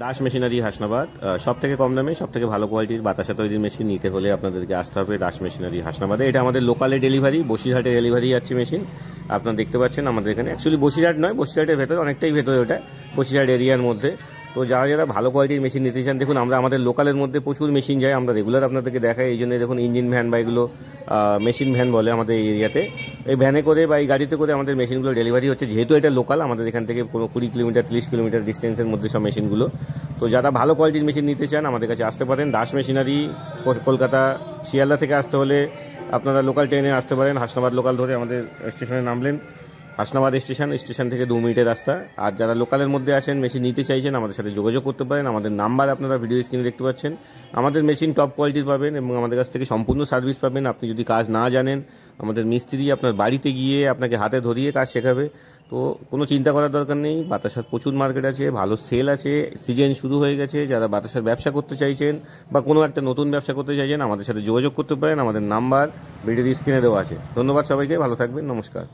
Das machinery Hasnabad সব থেকে কম দামে সব থেকে ভালো কোয়ালিটির বাতাসা তৈরির মেশিন নিতে হলে আপনাদেরকে আসতে হবে দাস মেশিনারি হাসনাবাদে। এটা আমাদের লোকালে ডেলিভারি, বসিরহাটে ডেলিভারি যাচ্ছে মেশিন। আপনারা দেখতে পাচ্ছেন আমাদের এখানে, অ্যাকচুয়ালি বসিরহাট নয়, বসিরহাটের ভেতরে অনেকটাই ভেতরে, ওটা বসিরহাট এরিয়ার মধ্যে। তো যারা যারা ভালো কোয়ালিটির মেশিন নিতে চান, দেখুন আমরা আমাদের লোকালের মধ্যে প্রচুর মেশিন যায়, আমরা রেগুলার আপনাদেরকে দেখাই। এই জন্য দেখুন ইঞ্জিন ভ্যান বা এগুলো মেশিন ভ্যান বলে আমাদের এই এরিয়াতে। এই ভ্যানে করে বা এই গাড়িতে করে আমাদের মেশিনগুলো ডেলিভারি হচ্ছে, যেহেতু এটা লোকাল, আমাদের এখান থেকে কোনো 20 কিলোমিটার 30 কিলোমিটার ডিস্টেন্সের মধ্যে সব মেশিনগুলো। তো যারা ভালো কোয়ালিটির মেশিন নিতে চান আমাদের কাছে আসতে পারেন। দাস মেশিনারি কলকাতা শিয়ালদা থেকে আসতে হলে আপনারা লোকাল ট্রেনে আসতে পারেন। হাসনাবাদ লোকাল ধরে আমাদের স্টেশনে নামলেন, হাসনাবাদ স্টেশন থেকে 2 মিনিটের রাস্তা। আর যারা লোকালের মধ্যে আছেন, মেশিন নিতে চাইছেন, আমাদের সাথে যোগাযোগ করতে পারেন। আমাদের নাম্বার আপনারা ভিডিও স্ক্রিনে দেখতে পাচ্ছেন। আমাদের মেশিন টপ কোয়ালিটির পাবেন এবং আমাদের কাছ থেকে সম্পূর্ণ সার্ভিস পাবেন। আপনি যদি কাজ না জানেন, আমাদের মিস্ত্রি আপনার বাড়িতে গিয়ে আপনাকে হাতে ধরিয়ে কাজ শেখাবে। তো কোনো চিন্তা করার দরকার নেই। বাতাসার প্রচুর মার্কেট আছে, ভালো সেল আছে, সিজন শুরু হয়ে গেছে। যারা বাতাসার ব্যবসা করতে চাইছেন বা কোনো একটা নতুন ব্যবসা করতে চাইছেন, আমাদের সাথে যোগাযোগ করতে পারেন। আমাদের নাম্বার ভিডিও স্ক্রিনে দেওয়া আছে। ধন্যবাদ সবাইকে, ভালো থাকবেন, নমস্কার।